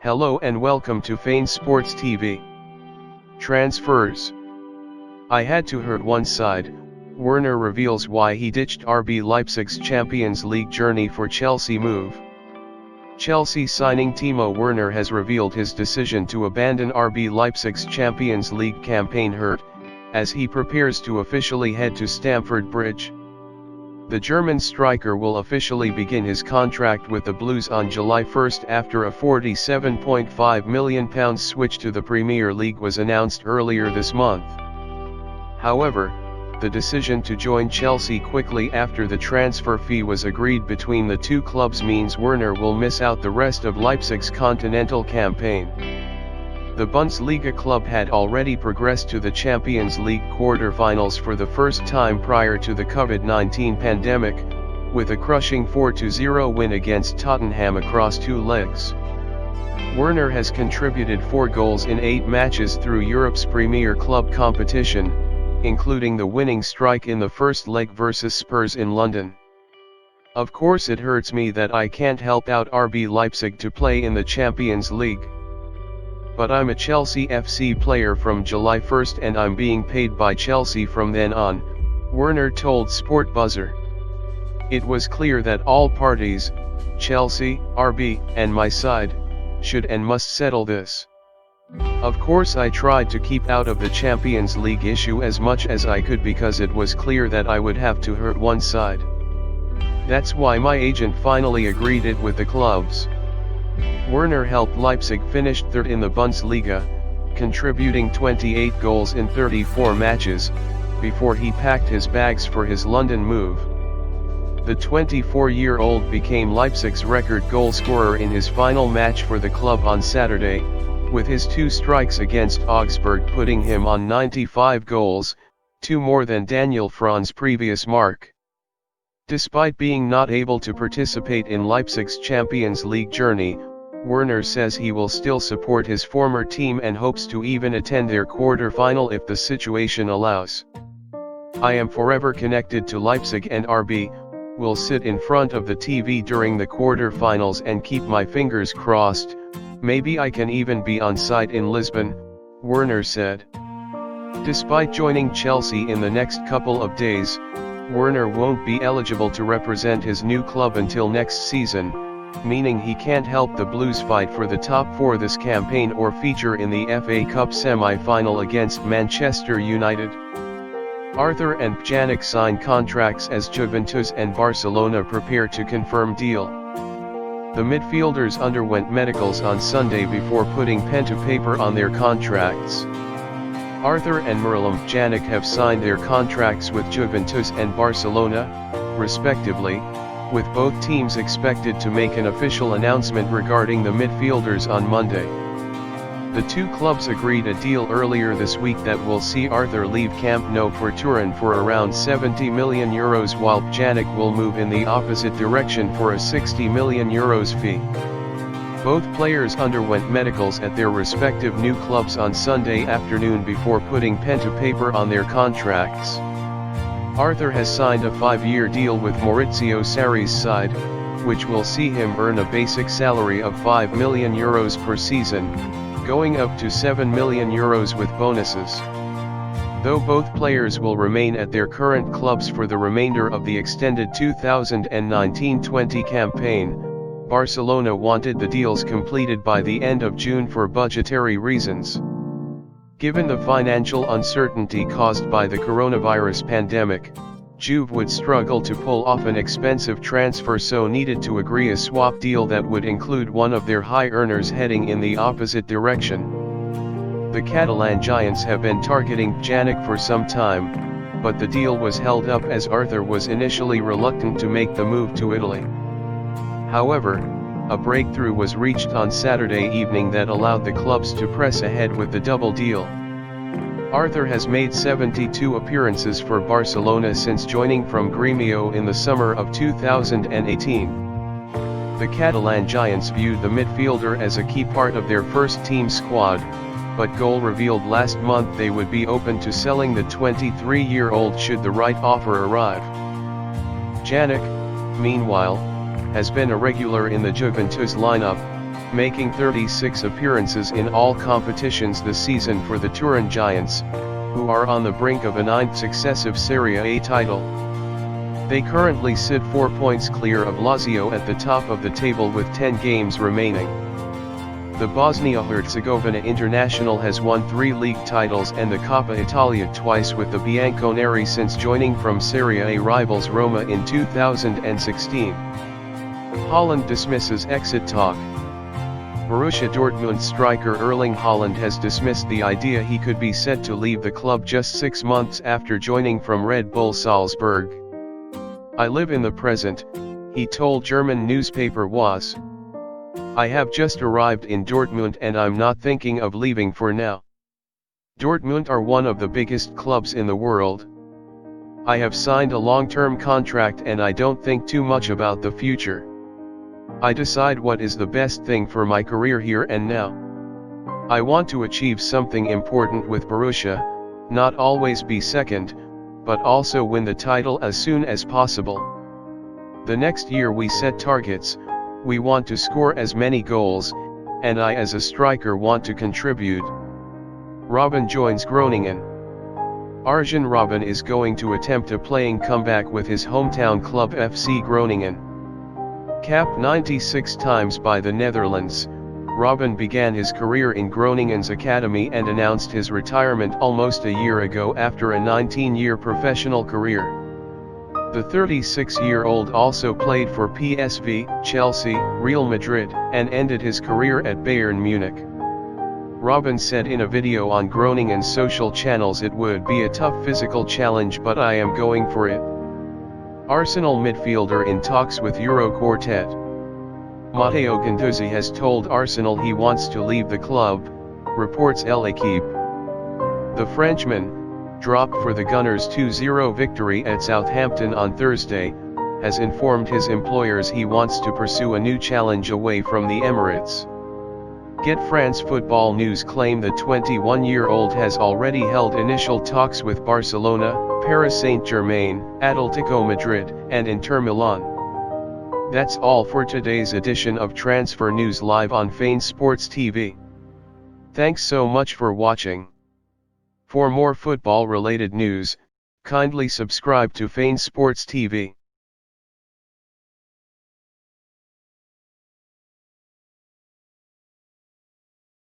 Hello and welcome to Fain Sports TV. Transfers. I had to hurt one side. Werner reveals why he ditched RB Leipzig's Champions League journey for Chelsea move. Chelsea signing Timo Werner has revealed his decision to abandon RB Leipzig's Champions League campaign hurt, as he prepares to officially head to Stamford Bridge. The German striker will officially begin his contract with the Blues on July 1 after a £47.5 million switch to the Premier League was announced earlier this month. However, the decision to join Chelsea quickly after the transfer fee was agreed between the two clubs means Werner will miss out the rest of Leipzig's continental campaign. The Bundesliga club had already progressed to the Champions League quarter-finals for the first time prior to the COVID-19 pandemic, with a crushing 4-0 win against Tottenham across two legs. Werner has contributed 4 goals in 8 matches through Europe's premier club competition, including the winning strike in the first leg versus Spurs in London. Of course it hurts me that I can't help out RB Leipzig to play in the Champions League. But I'm a Chelsea FC player from July 1 and I'm being paid by Chelsea from then on, Werner told Sport Buzzer. It was clear that all parties, Chelsea, RB, and my side, should and must settle this. Of course I tried to keep out of the Champions League issue as much as I could because it was clear that I would have to hurt one side. That's why my agent finally agreed it with the clubs. Werner helped Leipzig finish third in the Bundesliga, contributing 28 goals in 34 matches, before he packed his bags for his London move. The 24-year-old became Leipzig's record goalscorer in his final match for the club on Saturday, with his 2 strikes against Augsburg putting him on 95 goals, 2 more than Daniel Fran's previous mark. Despite being not able to participate in Leipzig's Champions League journey, Werner says he will still support his former team and hopes to even attend their quarter-final if the situation allows. I am forever connected to Leipzig and RB, will sit in front of the TV during the quarter-finals and keep my fingers crossed, maybe I can even be on site in Lisbon, Werner said. Despite joining Chelsea in the next couple of days, Werner won't be eligible to represent his new club until next season, meaning he can't help the Blues fight for the top 4 this campaign or feature in the FA Cup semi-final against Manchester United. Arthur and Pjanic signed contracts as Juventus and Barcelona prepare to confirm deal. The midfielders underwent medicals on Sunday before putting pen to paper on their contracts. Arthur and Pjanic have signed their contracts with Juventus and Barcelona, respectively, with both teams expected to make an official announcement regarding the midfielders on Monday. The two clubs agreed a deal earlier this week that will see Arthur leave Camp Nou for Turin for around €70 million while Pjanic will move in the opposite direction for a €60 million fee. Both players underwent medicals at their respective new clubs on Sunday afternoon before putting pen to paper on their contracts. Arthur has signed a 5-year deal with Maurizio Sarri's side, which will see him earn a basic salary of €5 million per season, going up to €7 million with bonuses. Though both players will remain at their current clubs for the remainder of the extended 2019-20 campaign, Barcelona wanted the deals completed by the end of June for budgetary reasons. Given the financial uncertainty caused by the coronavirus pandemic, Juve would struggle to pull off an expensive transfer, so needed to agree a swap deal that would include one of their high earners heading in the opposite direction. The Catalan giants have been targeting Pjanic for some time, but the deal was held up as Arthur was initially reluctant to make the move to Italy. However, a breakthrough was reached on Saturday evening that allowed the clubs to press ahead with the double deal. Arthur has made 72 appearances for Barcelona since joining from Grêmio in the summer of 2018. The Catalan giants viewed the midfielder as a key part of their first-team squad, but Goal revealed last month they would be open to selling the 23-year-old should the right offer arrive. Pjanic, meanwhile, has been a regular in the Juventus lineup, making 36 appearances in all competitions this season for the Turin Giants, who are on the brink of a 9th successive Serie A title. They currently sit 4 points clear of Lazio at the top of the table with 10 games remaining. The Bosnia-Herzegovina international has won 3 league titles and the Coppa Italia twice with the Bianconeri since joining from Serie A rivals Roma in 2016. Haaland dismisses exit talk. Borussia Dortmund striker Erling Haaland has dismissed the idea he could be set to leave the club just 6 months after joining from Red Bull Salzburg. "I live in the present," he told German newspaper WAS. "I have just arrived in Dortmund and I'm not thinking of leaving for now. Dortmund are one of the biggest clubs in the world. I have signed a long-term contract and I don't think too much about the future. I decide what is the best thing for my career here and now. I want to achieve something important with Borussia, not always be second, but also win the title as soon as possible. The next year we set targets, we want to score as many goals, and I as a striker want to contribute." Robben joins Groningen. Arjen Robben is going to attempt a playing comeback with his hometown club FC Groningen. Capped 96 times by the Netherlands, Robben began his career in Groningen's academy and announced his retirement almost a year ago after a 19-year professional career. The 36-year-old also played for PSV, Chelsea, Real Madrid, and ended his career at Bayern Munich. Robben said in a video on Groningen's social channels, "It would be a tough physical challenge but I am going for it." Arsenal midfielder in talks with Euro quartet. Matteo Guendouzi has told Arsenal he wants to leave the club, reports L'Équipe. The Frenchman, dropped for the Gunners' 2-0 victory at Southampton on Thursday, has informed his employers he wants to pursue a new challenge away from the Emirates. Get France Football News claim the 21-year-old has already held initial talks with Barcelona, Paris Saint-Germain, Atletico Madrid, and Inter Milan. That's all for today's edition of Transfer News Live on Fain Sports TV. Thanks so much for watching. For more football-related news, kindly subscribe to Fain Sports TV.